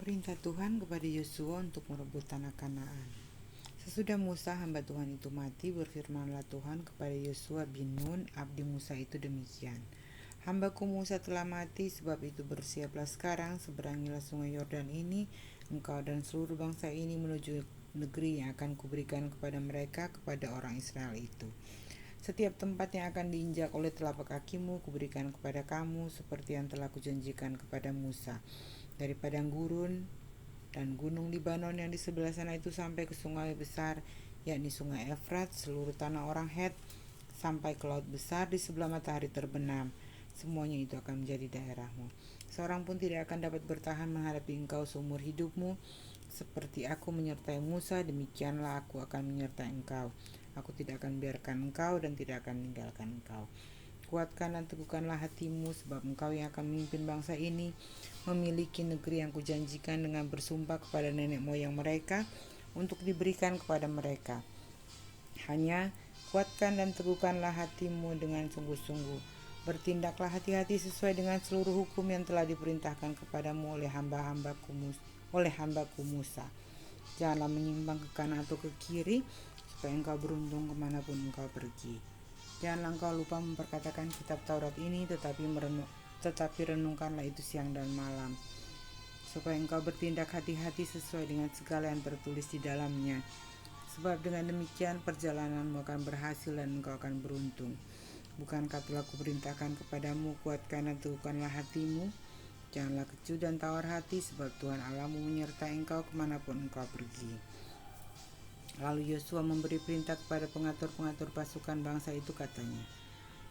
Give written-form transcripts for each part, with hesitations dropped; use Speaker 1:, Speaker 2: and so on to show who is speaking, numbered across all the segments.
Speaker 1: Perintah Tuhan kepada Yosua untuk merebut tanah Kanaan. Sesudah Musa hamba Tuhan itu mati, berfirmanlah Tuhan kepada Yosua bin Nun, abdi Musa itu demikian. Hambaku Musa telah mati, sebab itu bersiaplah sekarang, seberangilah sungai Yordan ini, engkau dan seluruh bangsa ini menuju negeri yang akan kuberikan kepada mereka, kepada orang Israel itu. Setiap tempat yang akan diinjak oleh telapak kakimu kuberikan kepada kamu, seperti yang telah kujanjikan kepada Musa. Dari padang gurun dan gunung Libanon yang di sebelah sana itu sampai ke sungai besar, yakni sungai Efrat, seluruh tanah orang Het, sampai ke laut besar di sebelah matahari terbenam. Semuanya itu akan menjadi daerahmu. Seorang pun tidak akan dapat bertahan menghadapi engkau seumur hidupmu. Seperti aku menyertai Musa, demikianlah aku akan menyertai engkau. Aku tidak akan biarkan engkau dan tidak akan meninggalkan engkau. Kuatkan dan teguhkanlah hatimu, sebab engkau yang akan memimpin bangsa ini memiliki negeri yang kujanjikan dengan bersumpah kepada nenek moyang mereka untuk diberikan kepada mereka. Hanya kuatkan dan teguhkanlah hatimu dengan sungguh-sungguh. Bertindaklah hati-hati sesuai dengan seluruh hukum yang telah diperintahkan kepadamu oleh hambaku Musa. Janganlah menyimpang ke kanan atau ke kiri, supaya engkau beruntung kemanapun engkau pergi. Janganlah engkau lupa memperkatakan kitab Taurat ini, tetapi renungkanlah itu siang dan malam, supaya engkau bertindak hati-hati sesuai dengan segala yang tertulis di dalamnya. Sebab dengan demikian perjalananmu akan berhasil dan engkau akan beruntung. Bukankah telah kuperintahkan kepadamu, kuatkan dan teguhkanlah hatimu? Janganlah kecut dan tawar hati, sebab Tuhan Allahmu menyertai engkau kemanapun engkau pergi. Lalu Yosua memberi perintah kepada pengatur-pengatur pasukan bangsa itu, katanya,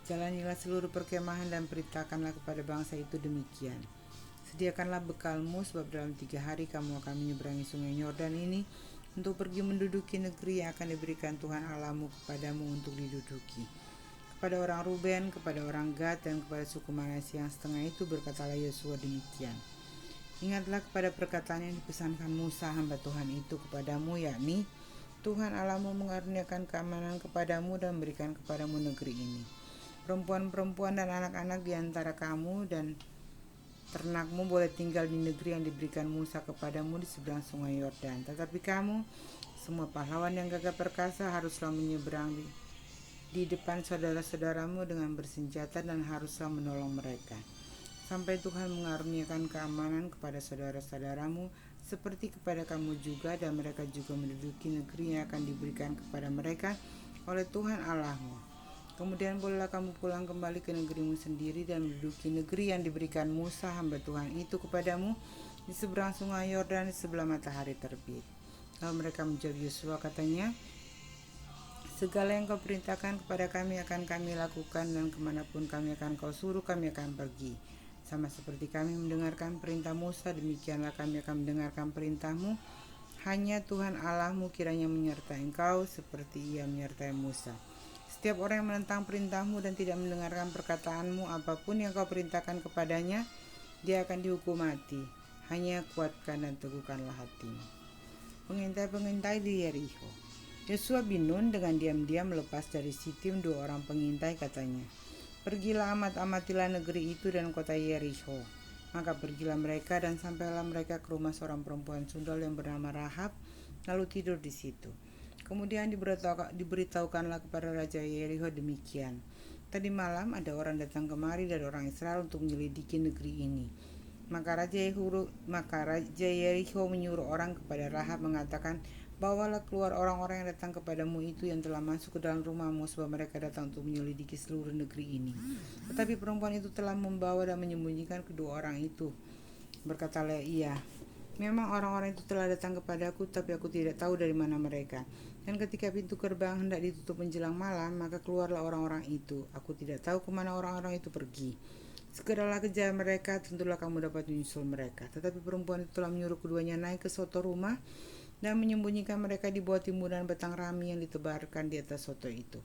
Speaker 1: jalanilah seluruh perkemahan dan perintahkanlah kepada bangsa itu demikian. Sediakanlah bekalmu, sebab dalam 3 hari kamu akan menyeberangi sungai Yordan ini untuk pergi menduduki negeri yang akan diberikan Tuhan Allahmu kepadamu untuk diduduki. Kepada orang Ruben, kepada orang Gad, dan kepada suku Manasye yang setengah itu berkatalah Yosua demikian. Ingatlah kepada perkataan yang dipesankan Musa hamba Tuhan itu kepadamu, yakni, Tuhan Allahmu mengaruniakan keamanan kepadamu dan memberikan kepadamu negeri ini. Perempuan-perempuan dan anak-anak di antara kamu dan ternakmu boleh tinggal di negeri yang diberikan Musa kepadamu di seberang sungai Yordan. Tetapi kamu, semua pahlawan yang gagah perkasa, haruslah menyeberang di depan saudara-saudaramu dengan bersenjata dan haruslah menolong mereka, sampai Tuhan mengaruniakan keamanan kepada saudara-saudaramu seperti kepada kamu juga, dan mereka juga menduduki negeri yang akan diberikan kepada mereka oleh Tuhan Allahmu. Kemudian bolehlah kamu pulang kembali ke negerimu sendiri dan menduduki negeri yang diberikan Musa hamba Tuhan itu kepadamu di seberang sungai Yordan di sebelah matahari terbit. Lalu mereka menjawab Yosua, katanya, segala yang kau perintahkan kepada kami akan kami lakukan, dan kemanapun kami akan kau suruh kami akan pergi. Sama seperti kami mendengarkan perintah Musa, demikianlah kami akan mendengarkan perintahmu. Hanya Tuhan Allahmu kiranya menyertai engkau seperti ia menyertai Musa. Setiap orang yang menentang perintahmu dan tidak mendengarkan perkataanmu, apapun yang kau perintahkan kepadanya, dia akan dihukum mati. Hanya kuatkan dan teguhkanlah hatimu. Pengintai-pengintai di Yeriko. Yosua bin Nun dengan diam-diam melepas dari Sitim 2 orang pengintai, katanya, pergilah amatilah negeri itu dan kota Yeriko. Maka pergilah mereka dan sampailah mereka ke rumah seorang perempuan sundal yang bernama Rahab, lalu tidur di situ. Kemudian diberitahukanlah kepada Raja Yeriko demikian, tadi malam ada orang datang kemari dari orang Israel untuk menyelidiki negeri ini. Maka Raja Yeriko menyuruh orang kepada Rahab mengatakan, bawalah keluar orang-orang yang datang kepadamu itu yang telah masuk ke dalam rumahmu, sebab mereka datang untuk menyelidiki seluruh negeri ini. Tetapi perempuan itu telah membawa dan menyembunyikan kedua orang itu. Berkatalah ia, memang orang-orang itu telah datang kepadaku, tapi aku tidak tahu dari mana mereka. Dan ketika pintu gerbang hendak ditutup menjelang malam, maka keluarlah orang-orang itu. Aku tidak tahu kemana orang-orang itu pergi. Segeralah kejar mereka, tentulah kamu dapat menyusul mereka. Tetapi perempuan itu telah menyuruh keduanya naik ke soto rumah dan menyembunyikan mereka di bawah timbunan batang rami yang ditebarkan di atas soto itu.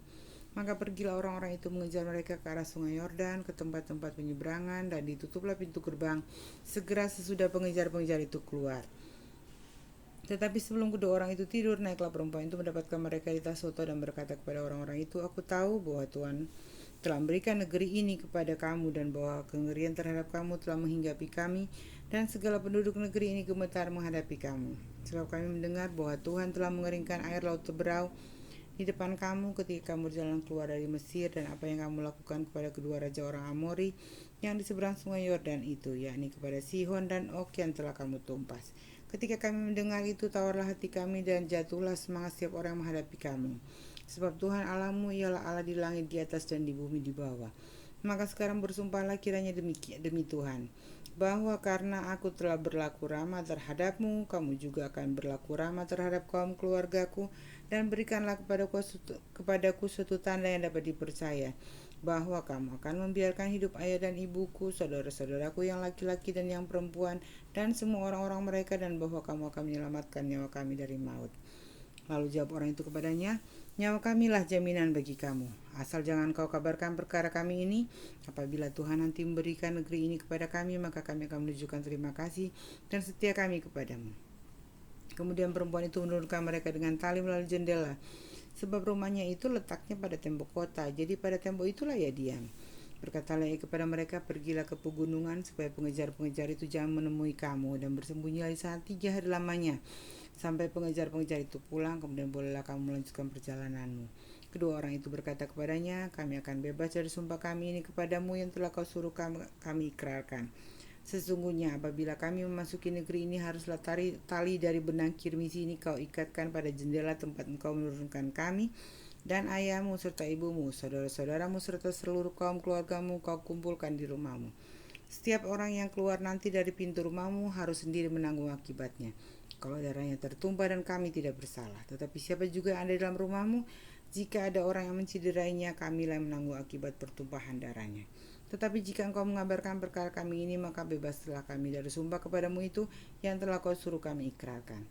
Speaker 1: Maka pergilah orang-orang itu mengejar mereka ke arah sungai Yordan, ke tempat-tempat penyeberangan, dan ditutuplah pintu gerbang segera sesudah pengejar-pengejar itu keluar. Tetapi sebelum kedua orang itu tidur, naiklah perempuan itu mendapatkan mereka di atas soto dan berkata kepada orang-orang itu, aku tahu bahwa Tuhan telah memberikan negeri ini kepada kamu, dan bahwa kengerian terhadap kamu telah menghinggapi kami, dan segala penduduk negeri ini gemetar menghadapi kamu. Sebab kami mendengar bahwa Tuhan telah mengeringkan air laut Teberau di depan kamu ketika kamu berjalan keluar dari Mesir, dan apa yang kamu lakukan kepada kedua raja orang Amori yang di seberang sungai Yordan itu, yakni kepada Sihon dan Og yang telah kamu tumpas. Ketika kami mendengar itu, tawarlah hati kami dan jatuhlah semangat setiap orang yang menghadapi kamu. Sebab Tuhan Allahmu ialah Allah di langit di atas dan di bumi di bawah. Maka sekarang bersumpahlah kiranya demi Tuhan, bahwa karena aku telah berlaku ramah terhadapmu, kamu juga akan berlaku ramah terhadap kaum keluargaku, dan berikanlah kepadaku suatu tanda yang dapat dipercaya, bahwa kamu akan membiarkan hidup ayah dan ibuku, saudara-saudaraku yang laki-laki dan yang perempuan, dan semua orang-orang mereka, dan bahwa kamu akan menyelamatkan nyawa kami dari maut. Lalu jawab orang itu kepadanya, nyawa kamilah jaminan bagi kamu. Asal jangan kau kabarkan perkara kami ini. Apabila Tuhan nanti memberikan negeri ini kepada kami, maka kami akan menunjukkan terima kasih dan setia kami kepadamu. Kemudian perempuan itu menurunkan mereka dengan tali melalui jendela, sebab rumahnya itu letaknya pada tembok kota, jadi pada tembok itulah ia diam. Berkatalah ia kepada mereka, pergilah ke pegunungan, supaya pengejar-pengejar itu jangan menemui kamu, dan bersembunyilah di sana 3 hari lamanya, sampai pengejar-pengejar itu pulang, kemudian bolehlah kamu melanjutkan perjalananmu. Kedua orang itu berkata kepadanya, kami akan bebas dari sumpah kami ini kepadamu yang telah kau suruh kami ikrarkan. Sesungguhnya apabila kami memasuki negeri ini, haruslah tali dari benang kirmisi ini kau ikatkan pada jendela tempat engkau menurunkan kami dan ayahmu serta ibumu, saudara-saudaramu serta seluruh kaum keluargamu kau kumpulkan di rumahmu. Setiap orang yang keluar nanti dari pintu rumahmu harus sendiri menanggung akibatnya. Kalau darahnya tertumpah dan kami tidak bersalah, tetapi siapa juga yang ada dalam rumahmu, jika ada orang yang menciderainya, kamilah yang menanggung akibat pertumpahan darahnya. Tetapi jika engkau mengabarkan perkara kami ini, maka bebaslah kami dari sumpah kepadamu itu yang telah kau suruh kami ikrarkan.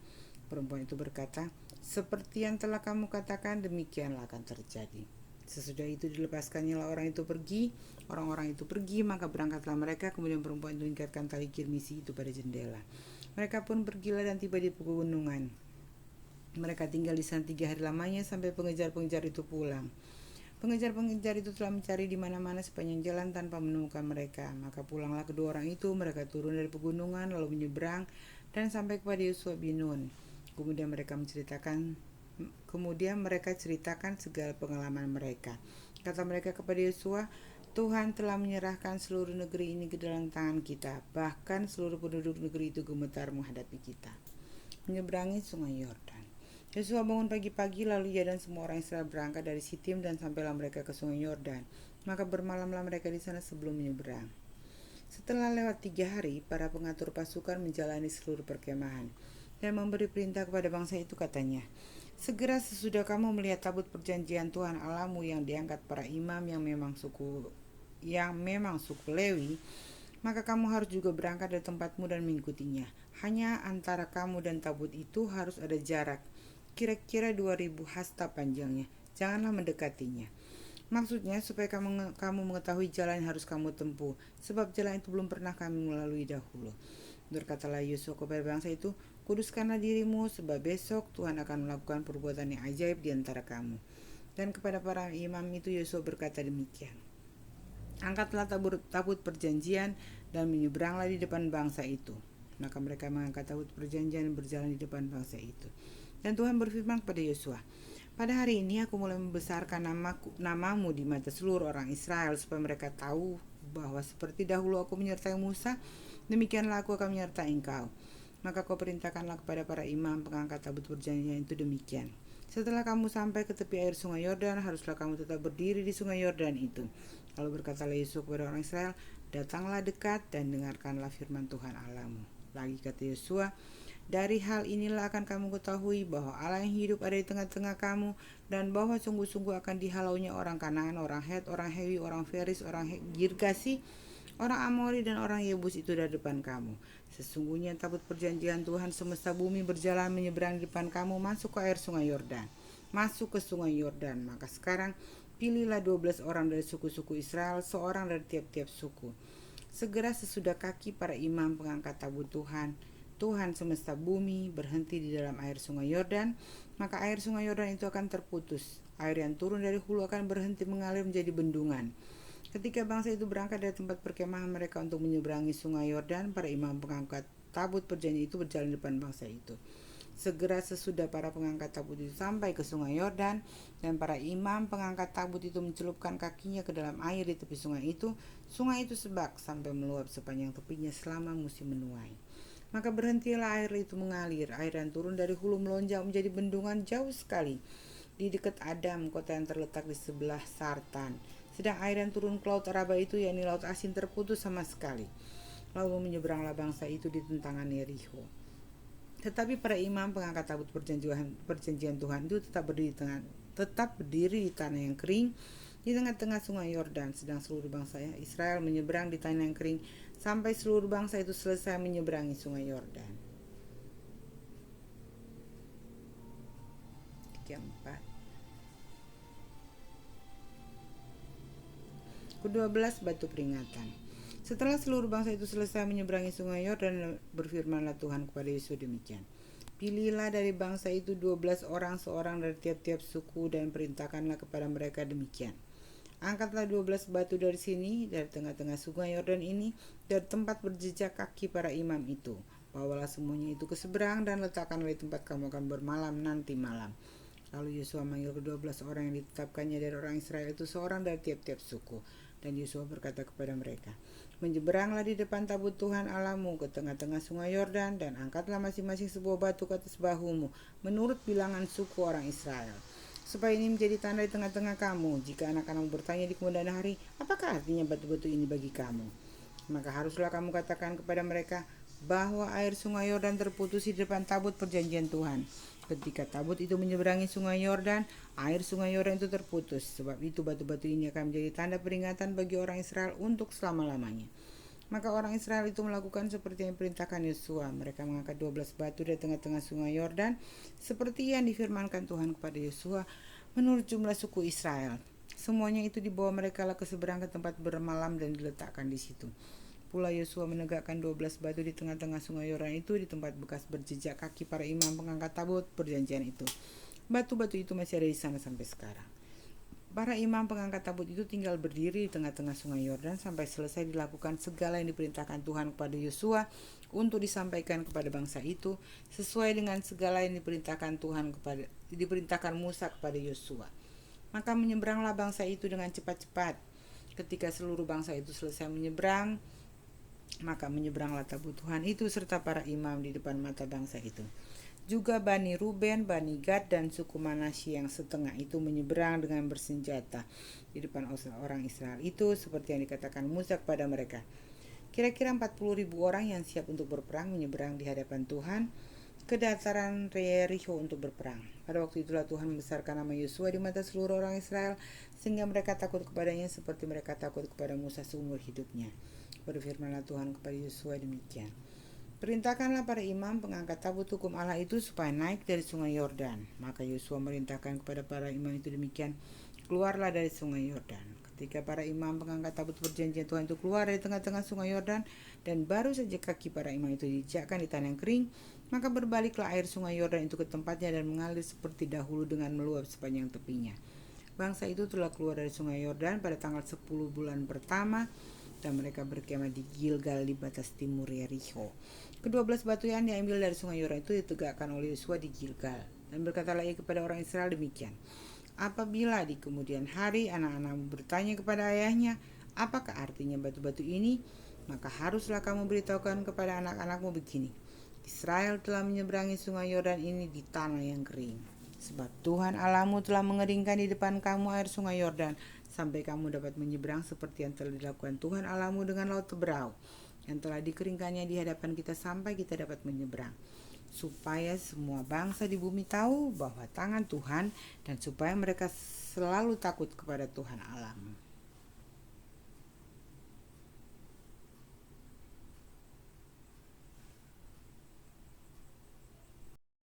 Speaker 1: Perempuan itu berkata, seperti yang telah kamu katakan, demikianlah akan terjadi. Sesudah itu dilepaskannya orang-orang itu pergi, maka berangkatlah mereka, kemudian perempuan itu ikatkan tali kirmisi itu pada jendela. Mereka pun pergilah dan tiba di pegunungan. Mereka tinggal di sana 3 hari lamanya sampai pengejar-pengejar itu pulang. Pengejar-pengejar itu telah mencari di mana-mana sepanjang jalan tanpa menemukan mereka. Maka pulanglah kedua orang itu, mereka turun dari pegunungan lalu menyeberang dan sampai kepada Yosua bin Nun. Kemudian mereka ceritakan segala pengalaman mereka. Kata mereka kepada Yosua, Tuhan telah menyerahkan seluruh negeri ini ke dalam tangan kita. Bahkan seluruh penduduk negeri itu gemetar menghadapi kita. Menyeberangi sungai Yordan. Yosua bangun pagi-pagi, lalu ia dan semua orang Israel berangkat dari Sitim dan sampailah mereka ke sungai Yordan. Maka bermalamlah mereka di sana sebelum menyeberang. Setelah lewat 3 hari, para pengatur pasukan menjalani seluruh perkemahan dan memberi perintah kepada bangsa itu, katanya, segera sesudah kamu melihat tabut perjanjian Tuhan Allahmu yang diangkat para imam yang memang suku Lewi, maka kamu harus juga berangkat dari tempatmu dan mengikutinya. Hanya antara kamu dan tabut itu harus ada jarak, kira-kira 2000 hasta panjangnya. Janganlah mendekatinya. Maksudnya supaya kamu mengetahui jalan yang harus kamu tempuh, sebab jalan itu belum pernah kami melalui dahulu. Berkatalah Yosua kepada bangsa itu, kuduskanlah dirimu, sebab besok Tuhan akan melakukan perbuatan yang ajaib di antara kamu. Dan kepada para imam itu Yosua berkata demikian. Angkatlah tabut perjanjian dan menyeberanglah di depan bangsa itu. Maka mereka mengangkat tabut perjanjian dan berjalan di depan bangsa itu. Dan Tuhan berfirman kepada Yosua, pada hari ini aku mulai membesarkan namamu di mata seluruh orang Israel, supaya mereka tahu bahwa seperti dahulu aku menyertai Musa, demikianlah aku akan menyertai engkau. Maka kau perintahkanlah kepada para imam pengangkat tabut perjanjian itu demikian. Setelah kamu sampai ke tepi air sungai Yordan, haruslah kamu tetap berdiri di sungai Yordan itu. Lalu berkatalah Yosua kepada orang Israel, datanglah dekat dan dengarkanlah firman Tuhan Allahmu. Lagi kata Yosua, dari hal inilah akan kamu ketahui bahwa Allah yang hidup ada di tengah-tengah kamu, dan bahwa sungguh-sungguh akan dihalaunya orang Kanaan, orang Het, orang Hewi, orang Feris, orang Girgasi, orang Amori, dan orang Yebus itu dari depan kamu. Sesungguhnya tabut perjanjian Tuhan semesta bumi berjalan menyeberang di depan kamu masuk ke air sungai Yordan, masuk ke sungai Yordan. Maka sekarang pilihlah 12 orang dari suku-suku Israel, seorang dari tiap-tiap suku. Segera sesudah kaki para imam pengangkat tabut Tuhan semesta bumi berhenti di dalam air sungai Yordan, maka air sungai Yordan itu akan terputus. Air yang turun dari hulu akan berhenti mengalir menjadi bendungan. Ketika bangsa itu berangkat dari tempat perkemahan mereka untuk menyeberangi sungai Yordan, para imam pengangkat tabut perjanjian itu berjalan di depan bangsa itu. Segera sesudah para pengangkat tabut itu sampai ke sungai Yordan, dan para imam pengangkat tabut itu mencelupkan kakinya ke dalam air di tepi sungai itu sebak sampai meluap sepanjang tepinya selama musim menuai. Maka berhentilah air itu mengalir. Air yang turun dari hulu melonjak menjadi bendungan jauh sekali di dekat Adam, kota yang terletak di sebelah Sartan. Sedang air yang turun ke laut Araba itu, yakni laut asin, terputus sama sekali. Lalu menyeberanglah bangsa itu di tentangan Yerikho. Tetapi para imam pengangkat tabut perjanjian Tuhan itu tetap berdiri di tanah yang kering di tengah-tengah sungai Yordan, sedang seluruh bangsa Israel menyeberang di tanah yang kering sampai seluruh bangsa itu selesai menyeberangi sungai Yordan. 4. Ke-12 batu peringatan. Setelah seluruh bangsa itu selesai menyeberangi sungai Yordan, berfirmanlah Tuhan kepada Yosua demikian. Pilihlah dari bangsa itu 12 orang, seorang dari tiap-tiap suku, dan perintahkanlah kepada mereka demikian. Angkatlah 12 batu dari sini, dari tengah-tengah sungai Yordan ini, dari tempat berjejak kaki para imam itu. Bawalah semuanya itu ke seberang dan letakkanlah di tempat kamu akan bermalam nanti malam. Lalu Yosua memanggil ke-12 orang yang ditetapkannya dari orang Israel itu, seorang dari tiap-tiap suku. Dan Yosua berkata kepada mereka, menyeberanglah di depan tabut Tuhan Allahmu ke tengah-tengah sungai Yordan, dan angkatlah masing-masing sebuah batu ke atas bahumu, menurut bilangan suku orang Israel. Supaya ini menjadi tanda di tengah-tengah kamu. Jika anak-anakmu bertanya di kemudian hari, apakah artinya batu-batu ini bagi kamu? Maka haruslah kamu katakan kepada mereka bahwa air sungai Yordan terputus di depan tabut perjanjian Tuhan. Ketika tabut itu menyeberangi sungai Yordan, air sungai Yordan itu terputus. Sebab itu batu-batu ini akan menjadi tanda peringatan bagi orang Israel untuk selama-lamanya. Maka orang Israel itu melakukan seperti yang diperintahkan Yosua. Mereka mengangkat 12 batu dari tengah-tengah sungai Yordan, seperti yang difirmankan Tuhan kepada Yosua menurut jumlah suku Israel. Semuanya itu dibawa mereka ke seberang ke tempat bermalam dan diletakkan di situ. Pula Yosua menegakkan 12 batu di tengah-tengah sungai Yordan itu di tempat bekas berjejak kaki para imam pengangkat tabut perjanjian itu. Batu-batu itu masih ada di sana sampai sekarang. Para imam pengangkat tabut itu tinggal berdiri di tengah-tengah sungai Yordan sampai selesai dilakukan segala yang diperintahkan Tuhan kepada Yosua untuk disampaikan kepada bangsa itu, sesuai dengan segala yang diperintahkan Musa kepada Yosua. Maka menyeberanglah bangsa itu dengan cepat-cepat. Ketika seluruh bangsa itu selesai menyeberang, maka menyeberanglah tabut Tuhan itu serta para imam di depan mata bangsa itu. Juga Bani Ruben, Bani Gad, dan suku Manasye yang setengah itu menyeberang dengan bersenjata di depan orang Israel itu, seperti yang dikatakan Musa kepada mereka. Kira-kira 40.000 orang yang siap untuk berperang menyeberang di hadapan Tuhan ke dataran Yerikho untuk berperang. Pada waktu itulah Tuhan membesarkan nama Yosua di mata seluruh orang Israel, sehingga mereka takut kepadanya seperti mereka takut kepada Musa seumur hidupnya. Berfirmanlah Tuhan kepada Yosua demikian. Perintahkanlah para imam pengangkat tabut hukum Allah itu supaya naik dari sungai Yordan. Maka Yosua merintahkan kepada para imam itu demikian, keluarlah dari sungai Yordan. Ketika para imam pengangkat tabut perjanjian Tuhan itu keluar dari tengah-tengah sungai Yordan, dan baru saja kaki para imam itu diinjakkan di tanah yang kering, maka berbaliklah air sungai Yordan itu ke tempatnya dan mengalir seperti dahulu dengan meluap sepanjang tepinya. Bangsa itu telah keluar dari sungai Yordan pada tanggal 10 bulan pertama, dan mereka berkemah di Gilgal di batas timur Yerikho. Ke-12 batu yang diambil dari sungai Yordan itu ditegakkan oleh Yosua di Gilgal. Dan berkatalah ia kepada orang Israel demikian, apabila di kemudian hari anak-anakmu bertanya kepada ayahnya, apakah artinya batu-batu ini? Maka haruslah kamu beritahukan kepada anak-anakmu begini, Israel telah menyeberangi sungai Yordan ini di tanah yang kering. Sebab Tuhan Allahmu telah mengeringkan di depan kamu air sungai Yordan, sampai kamu dapat menyeberang seperti yang telah dilakukan Tuhan Allahmu dengan laut Teberau, yang telah dikeringkannya di hadapan kita sampai kita dapat menyeberang. Supaya semua bangsa di bumi tahu bahwa tangan Tuhan, dan supaya mereka selalu takut kepada Tuhan Allahmu.